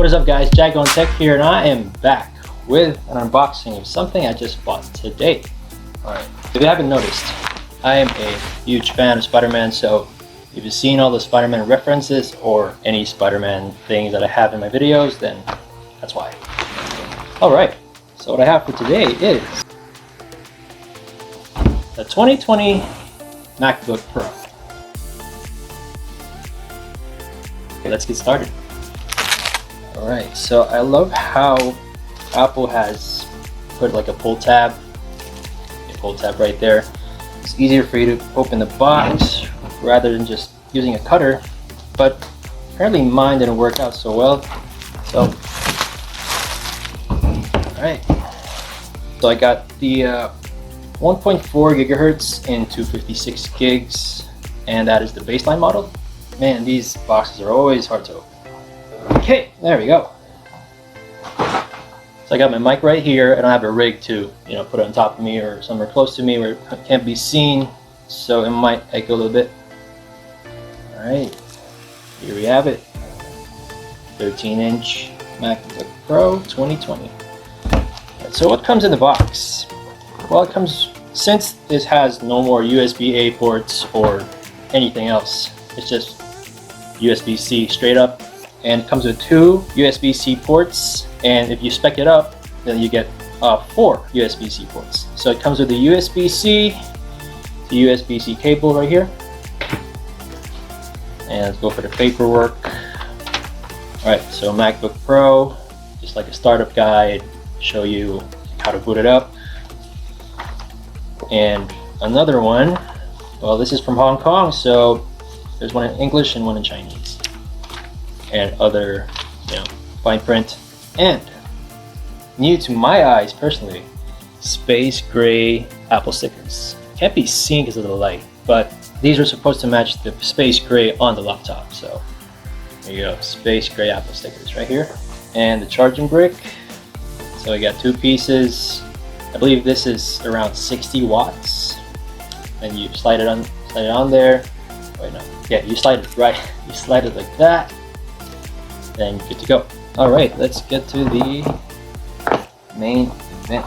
What is up guys, Jack on Tech here, and I am back with an unboxing of something I just bought today. Alright, if you haven't noticed, I am a huge fan of Spider-Man, so if you've seen all the Spider-Man references or any Spider-Man things that I have in my videos, then that's why. Alright, so what I have for today is the 2020 MacBook Pro. Okay, let's get started. Alright, so I love how Apple has put like a pull tab right there. It's easier for you to open the box rather than just using a cutter, but apparently mine didn't work out so well. So, alright, so I got the 1.4 gigahertz in 256 gigs, and that is the baseline model. Man, these boxes are always hard to open. Okay, there we go. So I got my mic right here. I don't have a rig to, put it on top of me or somewhere close to me where it can't be seen, so it might echo a little bit. Alright, here we have it. 13-inch MacBook Pro 2020. Right, so what comes in the box? Well, it comes, since this has no more USB-A ports or anything else, it's just USB-C straight up. And it comes with 2 USB-C ports, and if you spec it up, then you get 4 USB-C ports. So it comes with the USB-C to USB-C cable right here. And let's go for the paperwork. Alright, so MacBook Pro, just like a startup guide, show you how to boot it up. And another one, well, this is from Hong Kong, so there's one in English and one in Chinese. And other, fine print. And new to my eyes personally, space gray Apple stickers. Can't be seen because of the light, but these are supposed to match the space gray on the laptop. So there you go, space gray Apple stickers right here. And the charging brick. So we got 2 pieces. I believe this is around 60 watts. And you slide it on there. Wait, no. Yeah, you slide it right. You slide it like that. Then you're good to go. Alright, let's get to the main event.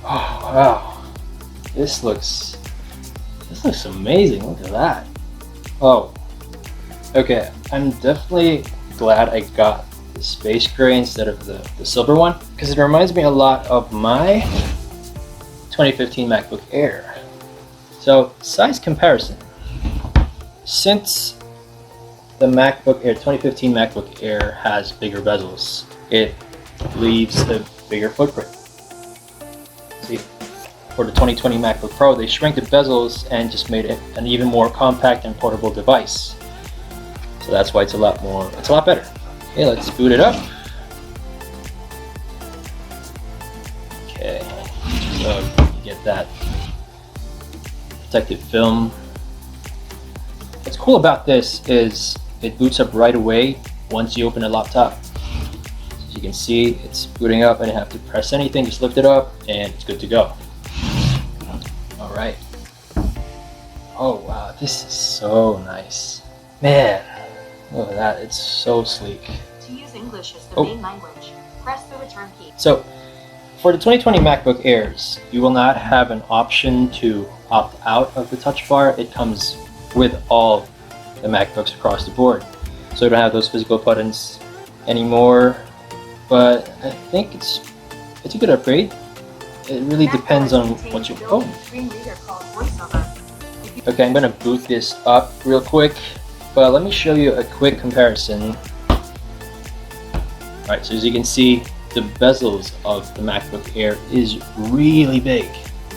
Oh wow. This looks amazing. Look at that. Oh. Okay, I'm definitely glad I got the space gray instead of the silver one, because it reminds me a lot of my 2015 MacBook Air. So, size comparison. Since the MacBook Air, 2015 MacBook Air has bigger bezels, it leaves a bigger footprint. See, for the 2020 MacBook Pro, they shrank the bezels and just made it an even more compact and portable device. So that's why it's a lot better. Okay, let's boot it up. Okay, so you get that protective film. What's cool about this is it boots up right away once you open the laptop. As you can see, it's booting up. I didn't have to press anything, just lift it up and it's good to go. Alright. Oh wow, this is so nice. Man. Look at that, it's so sleek. To use English as the main language, press the return key. So, for the 2020 MacBook Airs, you will not have an option to opt out of the touch bar. It comes with all the MacBooks across the board. So you don't have those physical buttons anymore, but I think it's a good upgrade. It really depends on what you... Oh! Okay, I'm gonna boot this up real quick. But let me show you a quick comparison. Alright, so as you can see, the bezels of the MacBook Air is really big.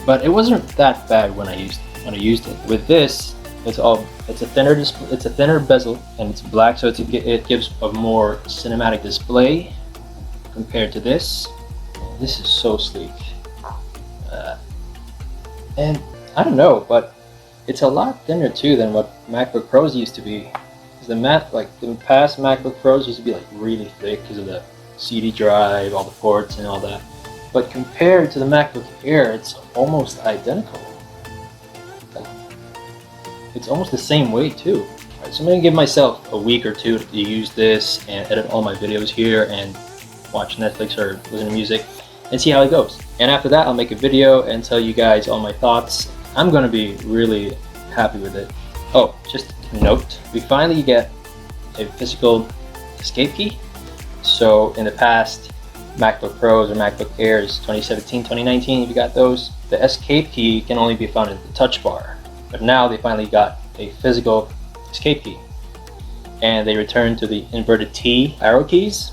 But it wasn't that bad when I used it. With this, it's a thinner bezel and it's black, so it gives a more cinematic display compared to this. This is so sleek. And I don't know, but it's a lot thinner too than what MacBook Pros used to be. the past MacBook Pros used to be like really thick because of the CD drive, all the ports and all that. But compared to the MacBook Air, it's almost identical. Like, it's almost the same weight too. Alright, so I'm gonna give myself a week or two to use this and edit all my videos here and watch Netflix or listen to music and see how it goes. And after that, I'll make a video and tell you guys all my thoughts. I'm gonna be really happy with it. Oh, just a note, we finally get a physical escape key. So in the past MacBook Pros or MacBook Airs 2017, 2019, if you got those, the escape key can only be found in the touch bar. But now they finally got a physical escape key. And they returned to the inverted T arrow keys.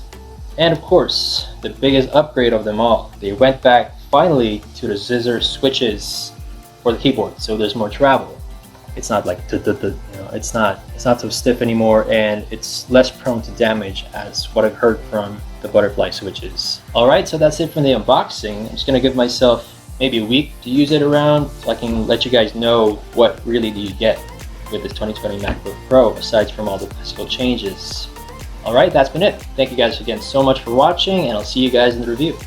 And of course, the biggest upgrade of them all, they went back finally to the scissor switches for the keyboard, so there's more travel. It's not like it's not so stiff anymore, and it's less prone to damage as what I've heard from the butterfly switches. Alright, so that's it from the unboxing. I'm just gonna give myself maybe a week to use it around so I can let you guys know what really do you get with this 2020 MacBook Pro aside from all the physical changes. Alright, that's been it. Thank you guys again so much for watching, and I'll see you guys in the review.